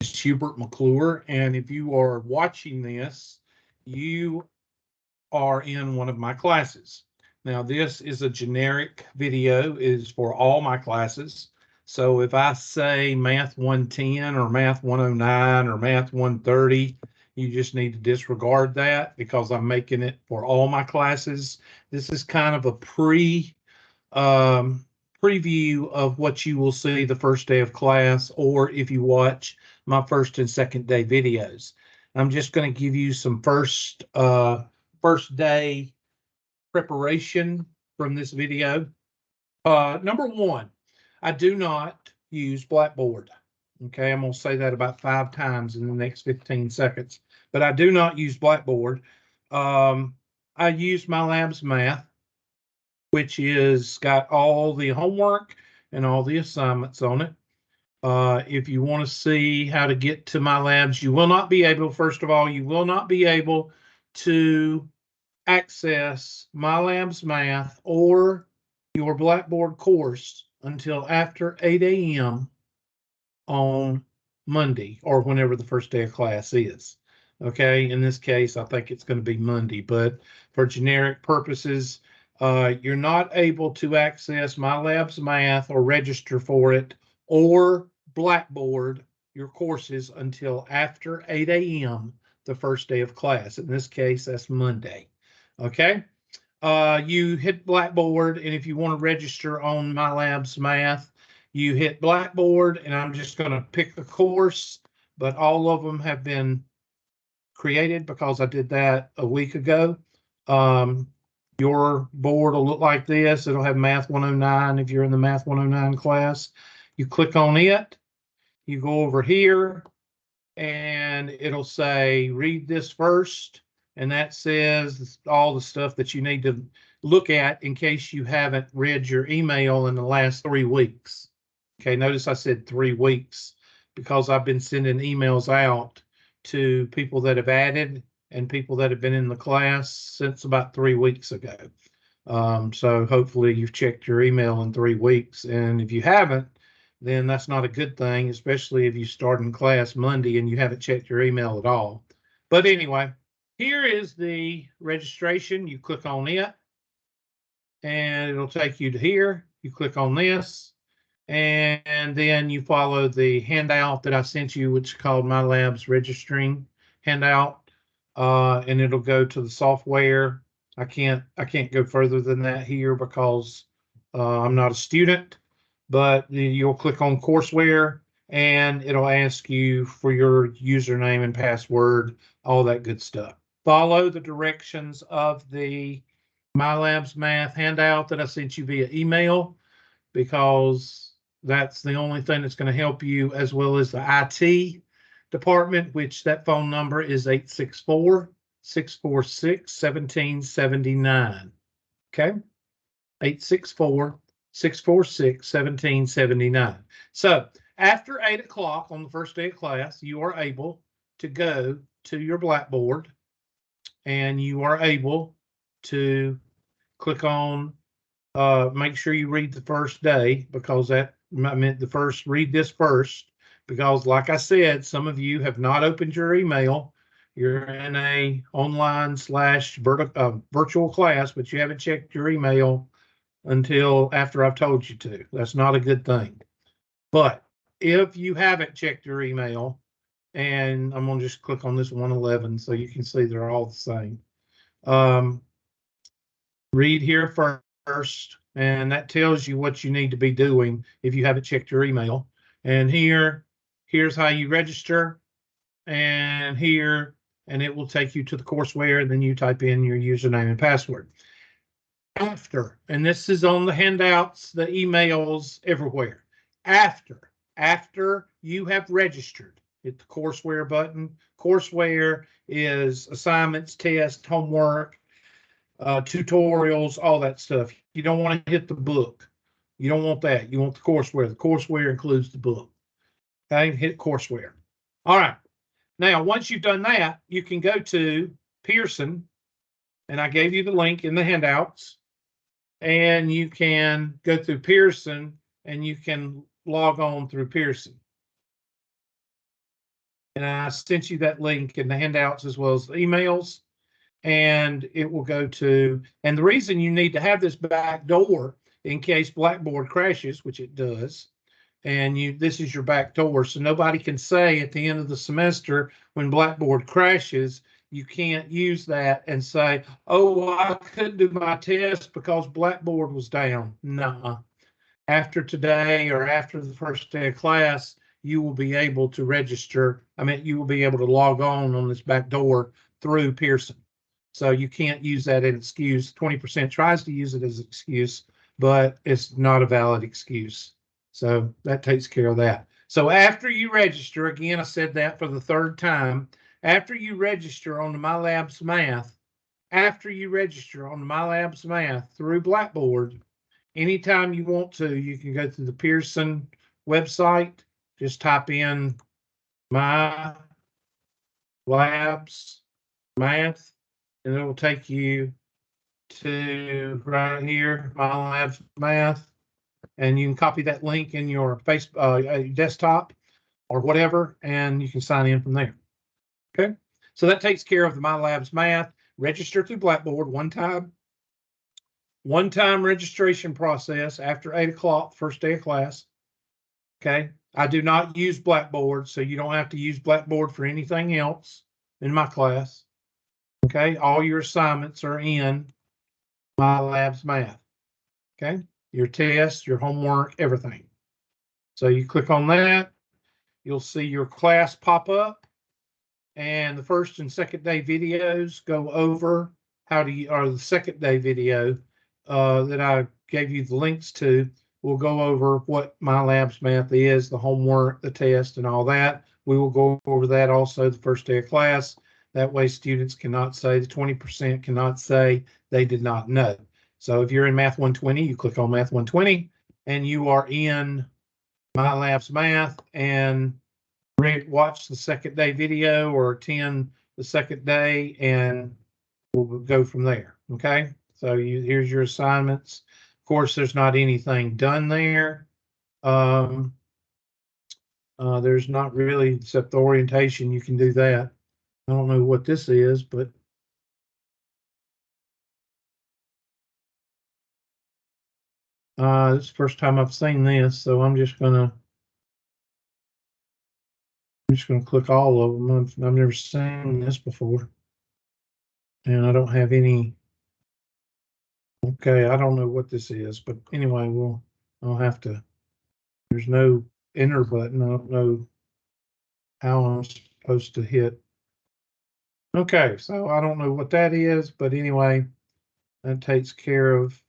Hubert McClure, and if you are watching this, you are in one of my classes. Now, this is a generic video, it is for all my classes. So if I say Math 110 or Math 109 or Math 130, you just need to disregard that because I'm making it for all my classes. This is kind of a preview of what you will see the first day of class, or if you watch my first and second day videos. I'm just going to give you some first day preparation from this video. Number one, I do not use Blackboard. Okay, I'm going to say that about 5 times in the next 15 seconds, but I do not use Blackboard. I use MyLabs Math, which is got all the homework and all the assignments on it. If you want to see how to get to MyLabs, you will not be able, first of all, you will not be able to access MyLabs Math or your Blackboard course until after 8 a.m. on Monday or whenever the first day of class is. Okay, in this case, I think it's going to be Monday, but for generic purposes, you're not able to access MyLabs Math or register for it or Blackboard, your courses, until after 8 a.m. the first day of class. In this case, that's Monday. Okay, you hit Blackboard, and if you want to register on MyLabs Math, you hit Blackboard, and I'm just going to pick a course, but all of them have been created because I did that a week ago. Your board will look like this. It'll have Math 109 if you're in the Math 109 class. You click on it, you go over here, and it'll say read this first, and that says all the stuff that you need to look at in case you haven't read your email in the last 3 weeks. Okay, notice I said 3 weeks because I've been sending emails out to people that have added and people that have been in the class since about 3 weeks ago. So hopefully you've checked your email in 3 weeks, and if you haven't, then that's not a good thing, especially if you start in class Monday and you haven't checked your email at all. But anyway, here is the registration. You click on it, and it'll take you to here. You click on this, and then you follow the handout that I sent you, which is called MyLabs Registering handout, and it'll go to the software. I can't go further than that here because I'm not a student, but you'll click on courseware, and it'll ask you for your username and password, all that good stuff. Follow the directions of the MyLabs Math handout that I sent you via email, because that's the only thing that's going to help you, as well as the IT department, which that phone number is 864-646-1779. Okay, 864-646-1779. So after 8 o'clock on the first day of class, you are able to go to your Blackboard, and you are able to click on make sure you read the first day, because that I meant the first, read this first, because like I said, some of you have not opened your email. You're in a online slash virtual class, but you haven't checked your email until after I've told you to. That's not a good thing. But if you haven't checked your email, and I'm going to just click on this 111 so you can see they're all the same. Read here first, and that tells you what you need to be doing if you haven't checked your email. And here's how you register, and here, and it will take you to the courseware, and then you type in your username and password. After, and this is on the handouts, the emails, everywhere. After you have registered, hit the courseware button. Courseware is assignments, tests, homework, tutorials, all that stuff. You don't want to hit the book. You don't want that. You want the courseware. The courseware includes the book. Okay, hit courseware. All right. Now, once you've done that, you can go to Pearson, and I gave you the link in the handouts, and you can go through Pearson, and you can log on through Pearson. And I sent you that link in the handouts as well as the emails. And it will go to, and the reason you need to have this back door in case Blackboard crashes, which it does, and this is your back door, so nobody can say at the end of the semester when Blackboard crashes, you can't use that and say, oh, I couldn't do my test because Blackboard was down. Nuh-uh. After today or after the first day of class, you will be able to register. I mean, you will be able to log on this back door through Pearson. So you can't use that as an excuse. 20% tries to use it as an excuse, but it's not a valid excuse. So that takes care of that. So after you register, again, I said that for the third time, after you register on the MyLabs Math, through Blackboard, anytime you want to, you can go to the Pearson website, just type in MyLabs Math, and it will take you to right here, MyLabs Math, and you can copy that link in your desktop or whatever, and you can sign in from there. Okay, so that takes care of the MyLabs Math. Register through Blackboard one-time registration process after 8 o'clock, first day of class. Okay, I do not use Blackboard, so you don't have to use Blackboard for anything else in my class. Okay, all your assignments are in MyLabs Math. Okay, your tests, your homework, everything. So you click on that, you'll see your class pop up, and the first and second day videos go over the second day video that I gave you the links to will go over what MyLabs Math is, the homework, the test, and all that. We will go over that also the first day of class. That way students cannot say, the 20% cannot say they did not know. So if you're in Math 120, you click on Math 120 and you are in MyLabs Math, and watch the second day video or attend the second day, and we'll go from there. Okay, so here's your assignments. Of course, there's not anything done there. There's not really, except the orientation. You can do that. I don't know what this is, but this is the first time I've seen this, so I'm just gonna click all of them. I've never seen this before, and I don't have any. Okay, I don't know what this is, but anyway, I'll have to. There's no enter button. I don't know how I'm supposed to hit. Okay, so I don't know what that is, but anyway, that takes care of.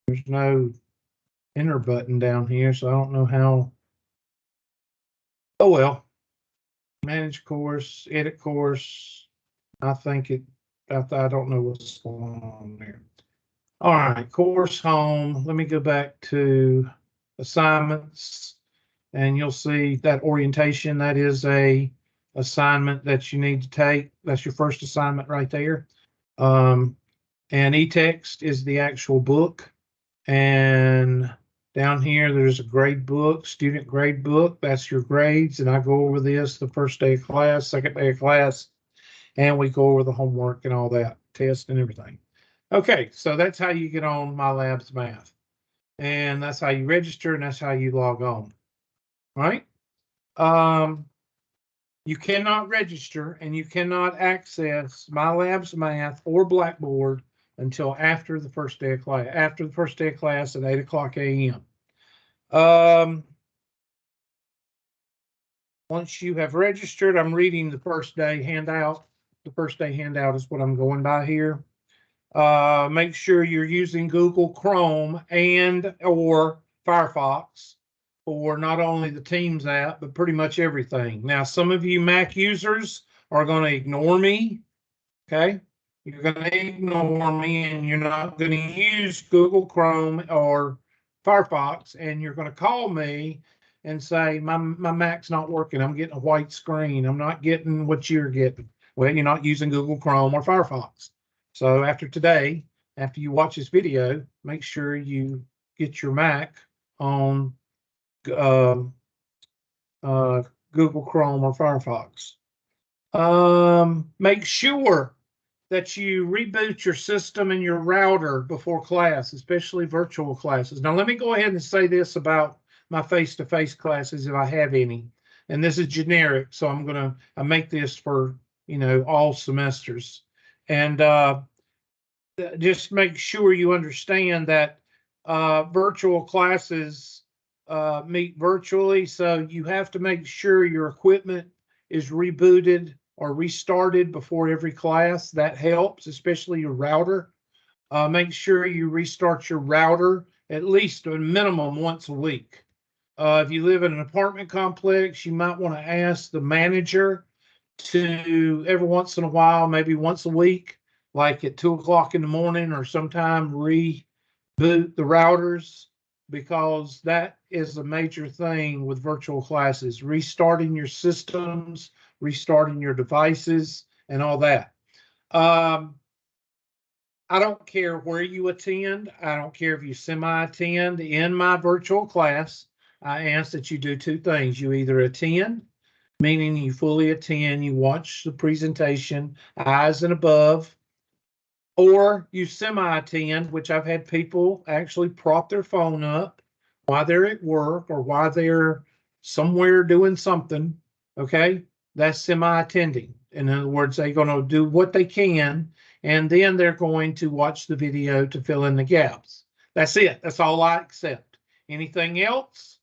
There's no enter button down here, so I don't know how. Oh well. Manage course, edit course. I think I don't know what's going on there. All right, course home. Let me go back to assignments, and you'll see that orientation. That is a assignment that you need to take. That's your first assignment right there. And eText is the actual book. And down here, there's a grade book, student grade book. That's your grades. And I go over this the first day of class, second day of class, and we go over the homework and all that, test and everything. Okay, so that's how you get on MyLabs Math. And that's how you register, and that's how you log on. All right? You cannot register and you cannot access MyLabs Math or Blackboard until after the first day of class, at 8 o'clock a.m. Once you have registered, I'm reading the first day handout. The first day handout is what I'm going by here. Make sure you're using Google Chrome and or Firefox for not only the Teams app, but pretty much everything. Now, some of you Mac users are going to ignore me. Okay. You're going to ignore me and you're not going to use Google Chrome or Firefox, and you're going to call me and say, my Mac's not working. I'm getting a white screen. I'm not getting what you're getting. Well, you're not using Google Chrome or Firefox. So after today, after you watch this video, make sure you get your Mac on Google Google Chrome or Firefox. Make sure that you reboot your system and your router before class, especially virtual classes. Now, let me go ahead and say this about my face-to-face classes if I have any. And this is generic, so I make this for, all semesters. And just make sure you understand that virtual classes meet virtually, so you have to make sure your equipment is rebooted or restarted before every class. That helps, especially your router. Make sure you restart your router at least a minimum once a week. If you live in an apartment complex, you might want to ask the manager to every once in a while, maybe once a week, like at 2 o'clock in the morning or sometime, reboot the routers, because that is a major thing with virtual classes, restarting your systems, restarting your devices, and all that. I don't care where you attend. I don't care if you semi-attend. In my virtual class, I ask that you do two things. You either attend, meaning you fully attend, you watch the presentation, eyes and above, or you semi-attend, which I've had people actually prop their phone up while they're at work or while they're somewhere doing something, okay? That's semi-attending. In other words, they're going to do what they can, and then they're going to watch the video to fill in the gaps. That's it. That's all I accept. Anything else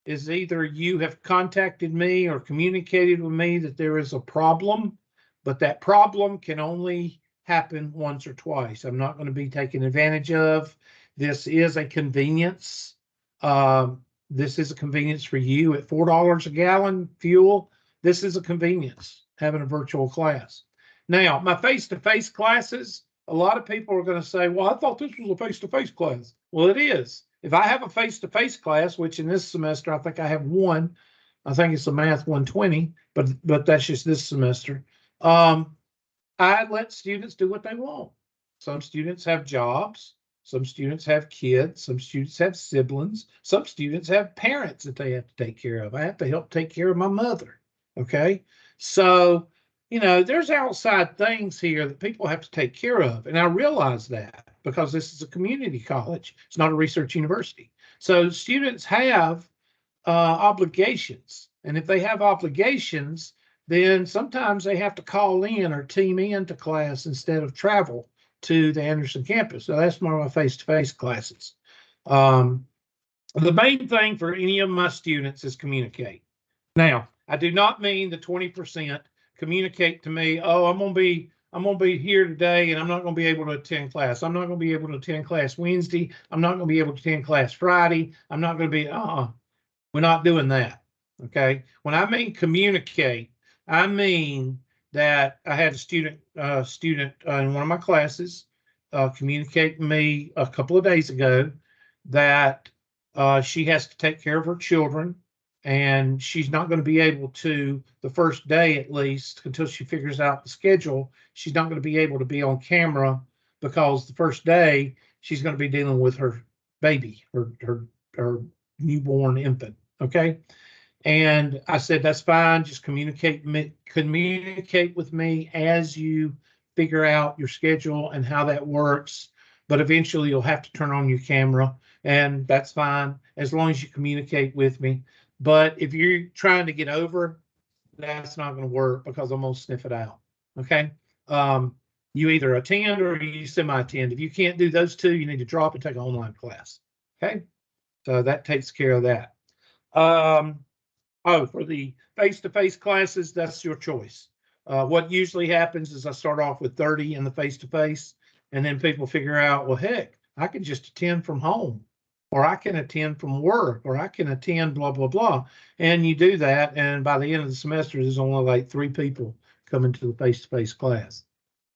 is either you have contacted me or communicated with me that there is a problem, but that problem can only happen once or twice. I'm not going to be taken advantage of. This is a convenience. This is a convenience for you at $4 a gallon fuel. This is a convenience, having a virtual class. Now, my face-to-face classes, a lot of people are going to say, well, I thought this was a face-to-face class. Well, it is. If I have a face-to-face class, which in this semester, I think I have one, I think it's a Math 120, but that's just this semester. I let students do what they want. Some students have jobs. Some students have kids. Some students have siblings. Some students have parents that they have to take care of. I have to help take care of my mother. Okay. So, there's outside things here that people have to take care of. And I realize that because this is a community college. It's not a research university. So students have obligations. And if they have obligations, then sometimes they have to call in or team in to class instead of travel to the Anderson campus. So that's one of my face-to-face classes. The main thing for any of my students is communicate. Now, I do not mean the 20% communicate to me, oh, I'm gonna be here today and I'm not gonna be able to attend class. I'm not gonna be able to attend class Wednesday. I'm not gonna be able to attend class Friday. I'm not gonna be, we're not doing that. Okay. When I mean communicate, I mean that I had a student in one of my classes communicate with me a couple of days ago that she has to take care of her children, and she's not going to be able to, the first day at least, until she figures out the schedule, she's not going to be able to be on camera because the first day she's going to be dealing with her baby, her newborn infant. Okay. And I said, that's fine. Just communicate with me as you figure out your schedule and how that works. But eventually you'll have to turn on your camera, and that's fine as long as you communicate with me. But if you're trying to get over, that's not going to work because I'm going to sniff it out. Okay. You either attend or you semi-attend. If you can't do those two, you need to drop and take an online class. Okay. So that takes care of that. For the face-to-face classes, that's your choice. What usually happens is I start off with 30 in the face-to-face, and then people figure out, well, heck, I can just attend from home, or I can attend from work, or I can attend blah, blah, blah. And you do that, and by the end of the semester, there's only like 3 people coming to the face-to-face class.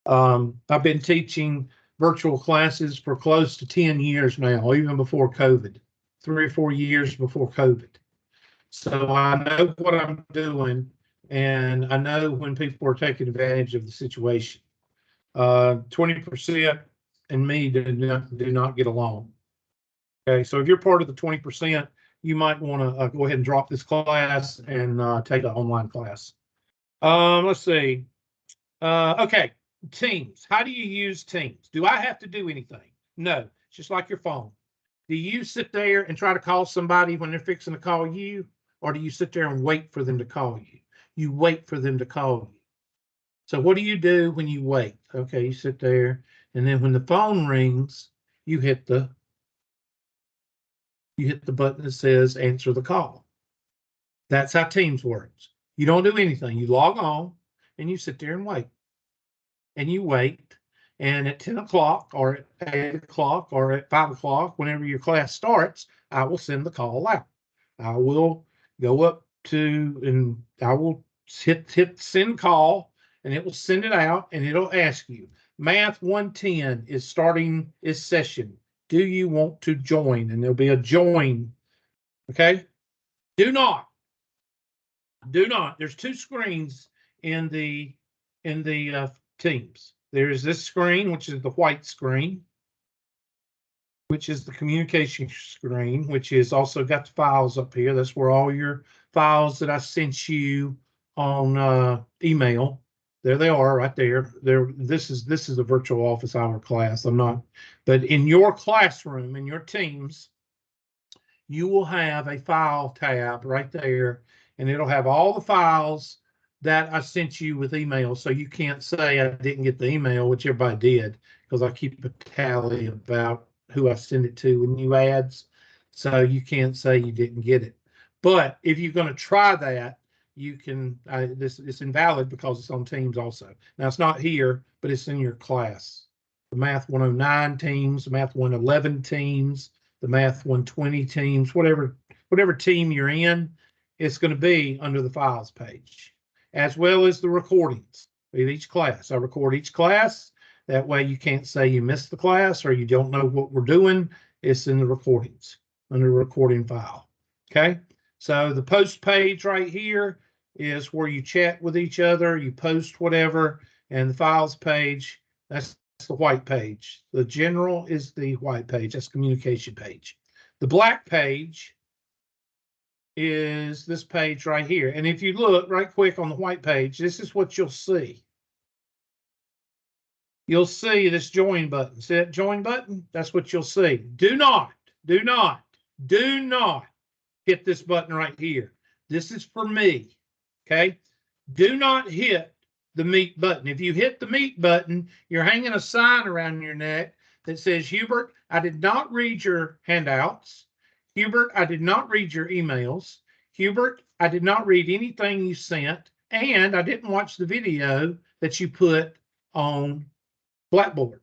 I've been teaching virtual classes for close to 10 years now, even before COVID, 3 or 4 years before COVID. So I know what I'm doing, and I know when people are taking advantage of the situation. 20% and me do not get along. Okay, so if you're part of the 20%, you might want to go ahead and drop this class and take an online class. Let's see. Okay, Teams. How do you use Teams? Do I have to do anything? No, it's just like your phone. Do you sit there and try to call somebody when they're fixing to call you, or do you sit there and wait for them to call you? You wait for them to call you. So what do you do when you wait? Okay, you sit there, and then when the phone rings, you hit the button that says answer the call. That's how Teams works. You don't do anything. You log on and you sit there and wait. And you wait. And at 10 o'clock or at 8 o'clock or at 5 o'clock, whenever your class starts, I will send the call out. I will go up to and I will hit send call, and it will send it out, and it'll ask you, Math 110 is starting its session. Do you want to join? And there'll be a join. Okay. Do not. There's two screens in the Teams. There's this screen, which is the white screen, which is the communication screen, which is also got the files up here. That's where all your files that I sent you on email. There they are right there. This is a virtual office hour class. I'm not, but in your classroom, in your Teams, you will have a file tab right there, and it'll have all the files that I sent you with email. So you can't say I didn't get the email, which everybody did, because I keep a tally about who I send it to and new ads. So you can't say you didn't get it. But if you're going to try that, you can, it's invalid because it's on Teams also. Now it's not here, but it's in your class. The Math 109 teams, the Math 111 teams, the Math 120 teams, whatever team you're in, it's going to be under the files page, as well as the recordings of each class. I record each class. That way you can't say you missed the class or you don't know what we're doing. It's in the recordings under recording file. Okay. So the post page right here is where you chat with each other, you post whatever, and the files page, that's the white page. The general is the white page. That's communication page. The black page is this page right here. And if you look right quick on the white page, this is what you'll see. You'll see this join button. See that join button? That's what you'll see. Do not hit this button right here. This is for me. Okay. Do not hit the meet button. If you hit the meet button, you're hanging a sign around your neck that says, Hubert, I did not read your handouts. Hubert, I did not read your emails. Hubert, I did not read anything you sent. And I didn't watch the video that you put on Blackboard.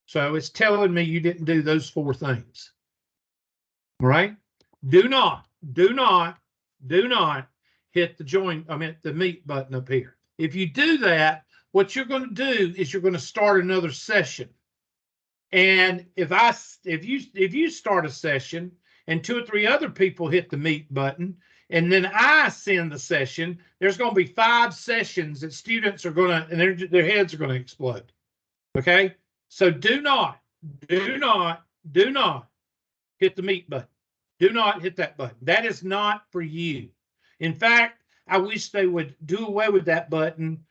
So it's telling me you didn't do those 4 things. All right. Do not hit the meet button up here. If you do that, what you're going to do is you're going to start another session. And if you start a session and 2 or 3 other people hit the meet button, and then I send the session, there's going to be 5 sessions that students are going to, and their heads are going to explode. Okay. So do not hit the meet button. Do not hit that button. That is not for you. In fact, I wish they would do away with that button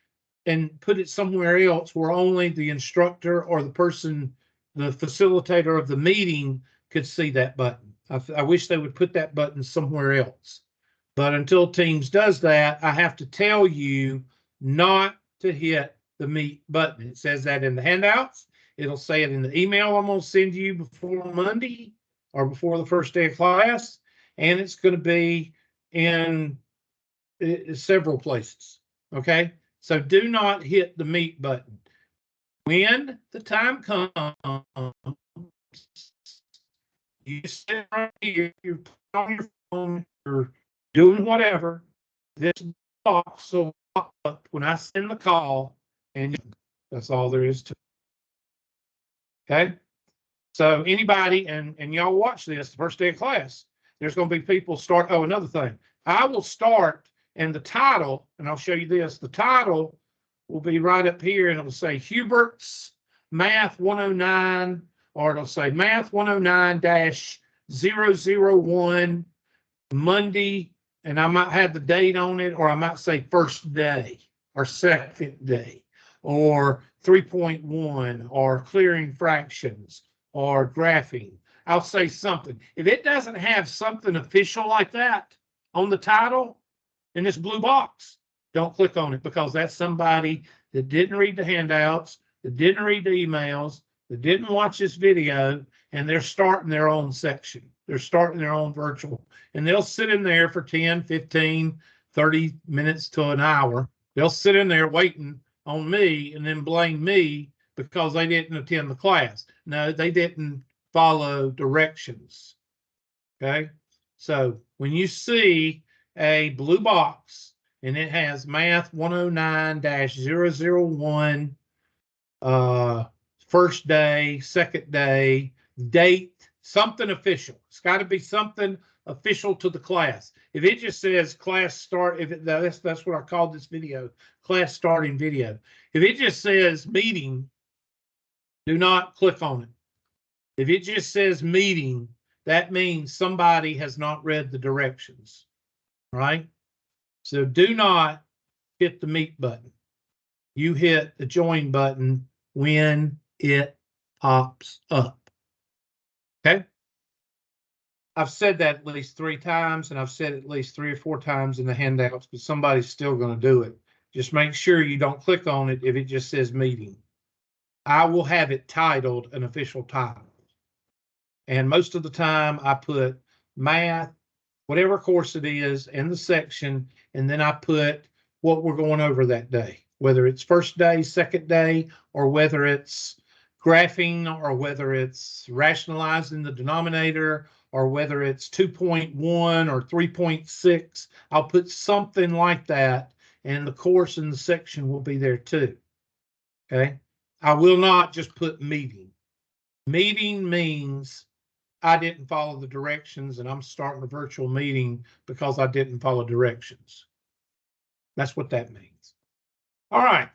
and put it somewhere else where only the instructor or the person, the facilitator of the meeting could see that button. I wish they would put that button somewhere else. But until Teams does that, I have to tell you not to hit the meet button. It says that in the handouts. It'll say it in the email I'm going to send you before Monday or before the first day of class. And it's going to be in several places. Okay. So do not hit the meet button. When the time comes, you sit right here, you're on your phone, you're doing whatever. This box will pop up when I send the call, and that's all there is to it. Okay. So anybody, and y'all watch this, the first day of class, there's going to be people start. Oh, another thing. I will start, and the title, and I'll show you this, the title will be right up here, and it'll say Hubert's Math 109, or it'll say Math 109-001 Monday, and I might have the date on it, or I might say first day or second day or 3.1 or clearing fractions or graphing. I'll say something. If it doesn't have something official like that on the title in this blue box, don't click on it, because that's somebody that didn't read the handouts, that didn't read the emails, that didn't watch this video, and they're starting their own section. They're starting their own virtual, and they'll sit in there for 10, 15, 30 minutes to an hour. They'll sit in there waiting on me and then blame me because they didn't attend the class. No, they didn't follow directions. Okay. So when you see a blue box and it has Math 109-001, first day, second day, date, something official. It's got to be something official to the class. If it just says class start, that's what I called this video, class starting video. If it just says meeting, do not click on it. If it just says meeting, that means somebody has not read the directions, right? So do not hit the meet button. You hit the join button when it pops up. Okay. I've said that at least 3 times, and I've said it at least 3 or 4 times in the handouts, but somebody's still going to do it. Just make sure you don't click on it if it just says meeting. I will have it titled an official title. And most of the time I put math, whatever course it is, in the section, and then I put what we're going over that day, whether it's first day, second day, or whether it's graphing, or whether it's rationalizing the denominator, or whether it's 2.1 or 3.6. I'll put something like that, and the course and the section will be there too. Okay. I will not just put meeting. Meeting means I didn't follow the directions and I'm starting a virtual meeting because I didn't follow directions. That's what that means. All right.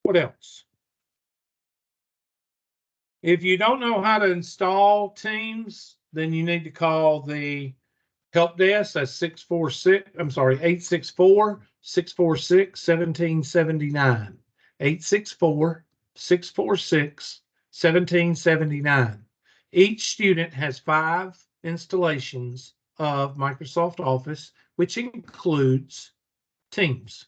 What else? If you don't know how to install Teams, then you need to call the help desk. That's 864-646-1779. 864-646-1779. Each student has 5 installations of Microsoft Office, which includes Teams.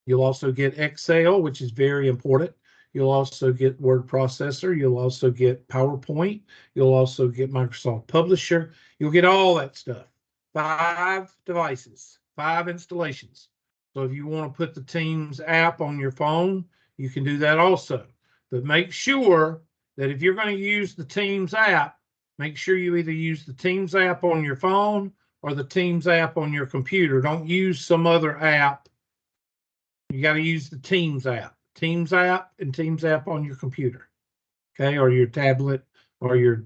You'll also get Excel, which is very important. You'll also get word processor. You'll also get PowerPoint. You'll also get Microsoft Publisher. You'll get all that stuff. 5 devices, 5 installations. So if you want to put the Teams app on your phone, you can do that also. But make sure that if you're going to use the Teams app, make sure you either use the Teams app on your phone or the Teams app on your computer. Don't use some other app. You got to use the Teams app. Teams app and Teams app on your computer, okay, or your tablet or your,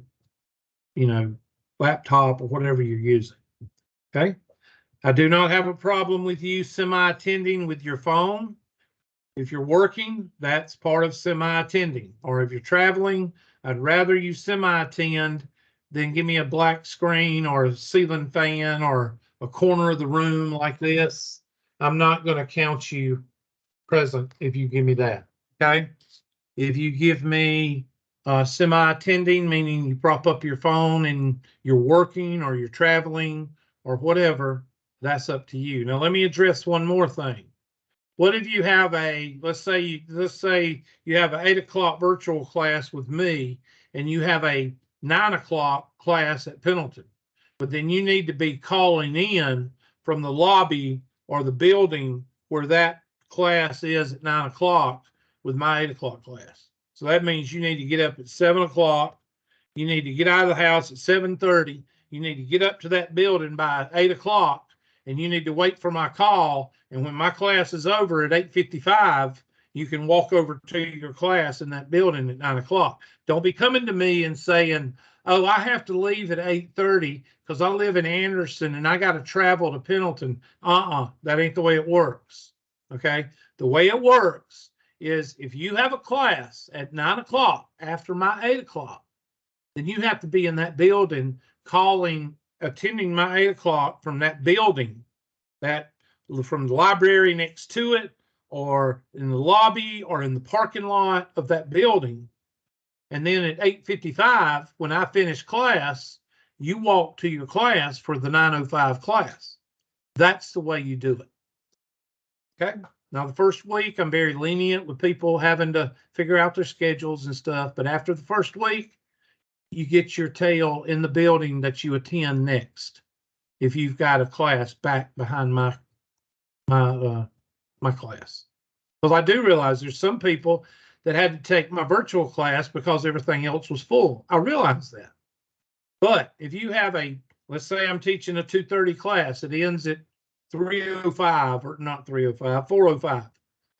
laptop or whatever you're using, okay? I do not have a problem with you semi-attending with your phone. If you're working, that's part of semi-attending. Or if you're traveling, I'd rather you semi-attend than give me a black screen or a ceiling fan or a corner of the room like this. I'm not going to count you present if you give me that, okay? If you give me semi-attending, meaning you prop up your phone and you're working or you're traveling or whatever, that's up to you. Now, let me address one more thing. What if you have let's say you have an 8 o'clock virtual class with me and you have a 9 o'clock class at Pendleton, but then you need to be calling in from the lobby or the building where that class is at 9 o'clock with my 8 o'clock class. So that means you need to get up at 7 o'clock. You need to get out of the house at 7:30. You need to get up to that building by 8 o'clock, and you need to wait for my call. And when my class is over at 8:55, you can walk over to your class in that building at 9 o'clock. Don't be coming to me and saying, oh, I have to leave at 8:30 because I live in Anderson and I got to travel to Pendleton. That ain't the way it works. Okay. The way it works is if you have a class at 9 o'clock after my 8 o'clock, then you have to be in that building attending my 8 o'clock from that building, from the library next to it, or in the lobby, or in the parking lot of that building. And then at 8:55, when I finish class, you walk to your class for the 9:05 class. That's the way you do it. Okay. Now, the first week, I'm very lenient with people having to figure out their schedules and stuff. But after the first week, you get your tail in the building that you attend next. If you've got a class back behind my class. Because I do realize there's some people that had to take my virtual class because everything else was full. I realize that. But if you have let's say I'm teaching a 2:30 class, it ends at 3:05, or not 3:05, 4:05,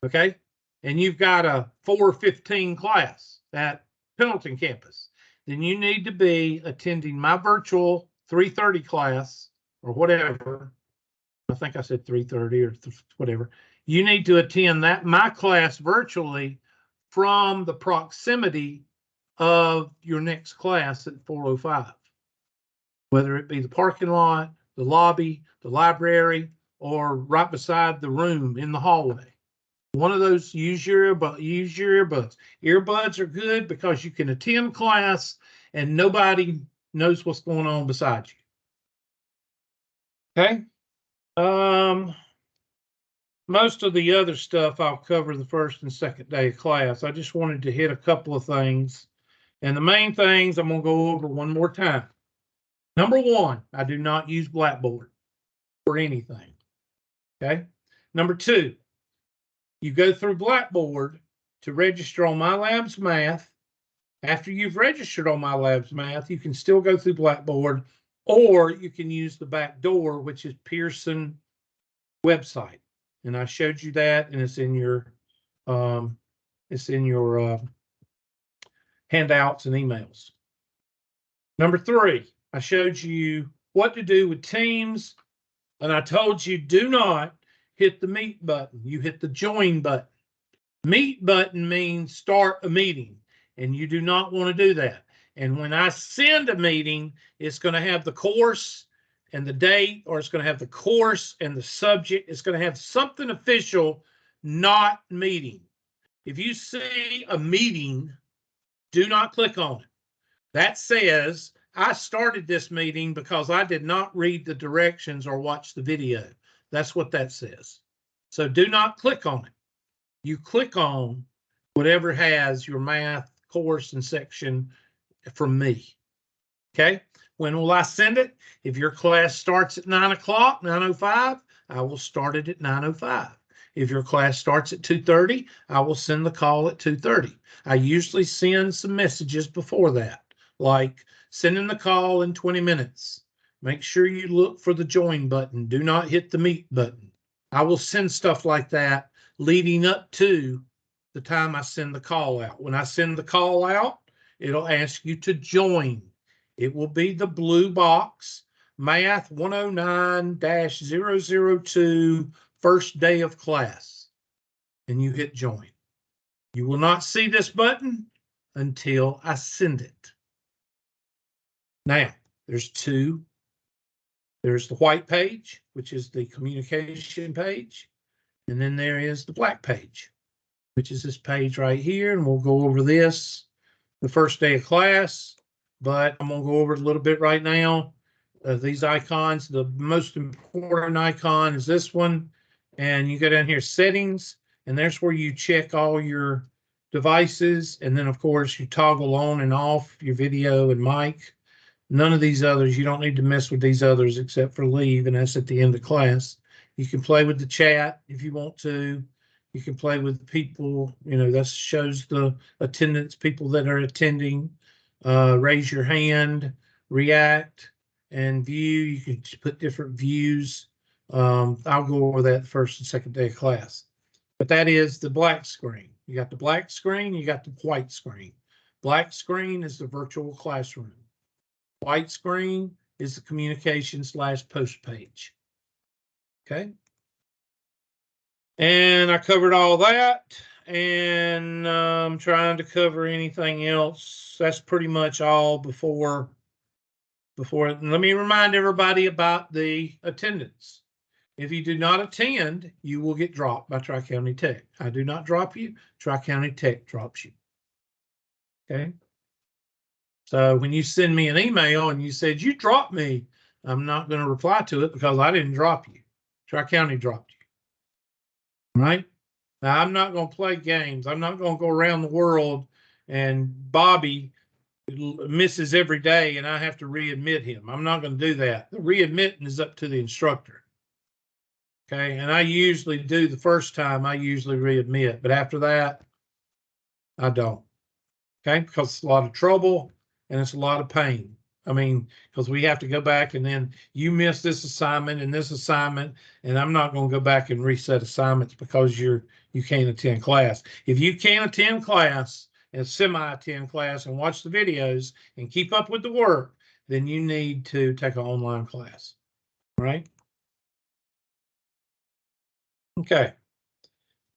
okay? And you've got a 4:15 class at Pendleton campus, then you need to be attending my virtual 3:30 class, or whatever. I think I said 3:30 or whatever. You need to attend my class virtually from the proximity of your next class at 4:05, whether it be the parking lot, the lobby, the library, or right beside the room in the hallway. One of those, use your earbuds. Earbuds are good because you can attend class and nobody knows what's going on beside you. Okay. Most of the other stuff I'll cover the first and second day of class. I just wanted to hit a couple of things. And the main things I'm going to go over one more time. Number one, I do not use Blackboard for anything. Okay. Number two, you go through Blackboard to register on MyLabs Math. After you've registered on MyLabs Math, you can still go through Blackboard, or you can use the back door, which is Pearson website. And I showed you that, and it's in your handouts and emails. Number three, I showed you what to do with Teams, and I told you do not hit the Meet button. You hit the Join button. Meet button means start a meeting, and you do not want to do that. And when I send a meeting, it's going to have the course and the date, or it's going to have the course and the subject. It's going to have something official, not meeting. If you see a meeting, do not click on it. That says, I started this meeting because I did not read the directions or watch the video. That's what that says. So do not click on it. You click on whatever has your math course and section from me. Okay. When will I send it? If your class starts at 9 o'clock, 9:05, I will start it at 9:05. If your class starts at 2:30, I will send the call at 2:30. I usually send some messages before that, like sending the call in 20 minutes. Make sure you look for the join button. Do not hit the meet button. I will send stuff like that leading up to the time I send the call out. When I send the call out, it'll ask you to join. It will be the blue box, Math 109-002, first day of class, and you hit join. You will not see this button until I send it. Now, there's two. There's the white page, which is the communication page, and then there is the black page, which is this page right here, and we'll go over this the first day of class. But I'm going to go over it a little bit right now. These icons, the most important icon is this one. And you go down here, settings, and there's where you check all your devices. And then, of course, you toggle on and off your video and mic. None of these others, you don't need to mess with these others except for leave, and that's at the end of class. You can play with the chat if you want to. You can play with people, that shows the attendance, people that are attending. Raise your hand, react, and view. You can put different views. I'll go over that first and second day of class. But that is the black screen. You got the black screen, you got the white screen. Black screen is the virtual classroom. White screen is the communication/post page. Okay. And I covered all that. and I'm trying to cover anything else. That's pretty much all before. Let me remind everybody about the attendance. If you do not attend, you will get dropped by Tri-County Tech. I do not drop you. Tri-County Tech drops you. Okay. So when you send me an email and you said you dropped me, I'm not going to reply to it because I didn't drop you. Tri-County dropped you. Right? Now, I'm not going to play games. I'm not going to go around the world and Bobby misses every day and I have to readmit him. I'm not going to do that. The readmitting is up to the instructor. Okay. And I usually do the first time, I usually readmit, but after that, I don't. Okay. Because it's a lot of trouble and it's a lot of pain. I mean, because we have to go back and then you miss this assignment and this assignment, and I'm not going to go back and reset assignments because you can't attend class. If you can't attend class and semi-attend class and watch the videos and keep up with the work, then you need to take an online class. All right? Okay.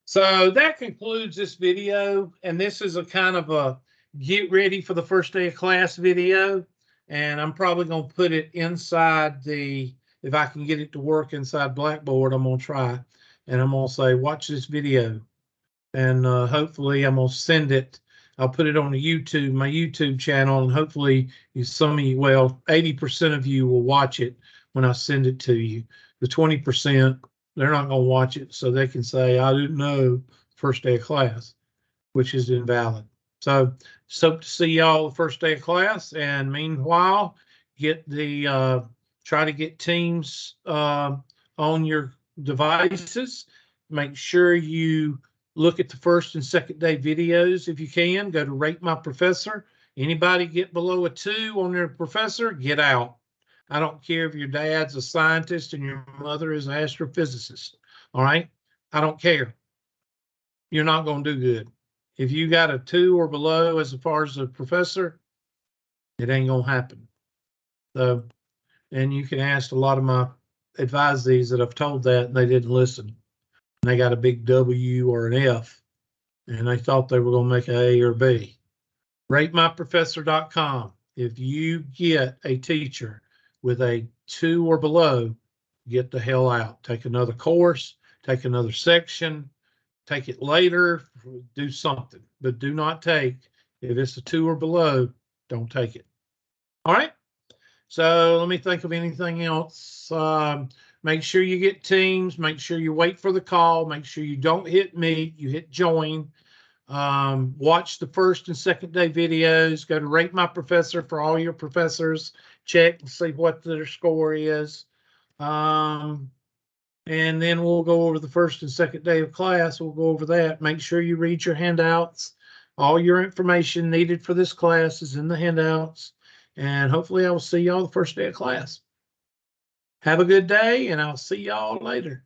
So that concludes this video, and this is a kind of a get ready for the first day of class video. And I'm probably going to put it inside if I can get it to work inside Blackboard, I'm going to try. And I'm going to say, watch this video. And hopefully I'm going to send it. I'll put it on my YouTube channel, and hopefully some of you, well, 80% of you will watch it when I send it to you. The 20%, they're not going to watch it, so they can say, I didn't know first day of class, which is invalid. So hope to see y'all the first day of class. And meanwhile, try to get Teams on your devices. Make sure you look at the first and second day videos if you can. Go to Rate My Professor. Anybody get below a 2 on their professor, get out. I don't care if your dad's a scientist and your mother is an astrophysicist. All right? I don't care. You're not going to do good. If you got a 2 or below as far as a professor, it ain't going to happen. So, and you can ask a lot of my advisees that I've told that and they didn't listen. And they got a big W or an F and they thought they were going to make an A or B. RateMyProfessor.com. If you get a teacher with a 2 or below, get the hell out. Take another course, take another section, take it later, do something, but do not take, if it's a 2 or below, don't take it. All right. So let me think of anything else. Make sure you get Teams. Make sure you wait for the call. Make sure you don't hit meet. You hit join. Watch the first and second day videos. Go to Rate My Professor for all your professors. Check and see what their score is. And then we'll go over the first and second day of class. We'll go over that. Make sure you read your handouts. All your information needed for this class is in the handouts. And hopefully I will see y'all the first day of class. Have a good day, and I'll see y'all later.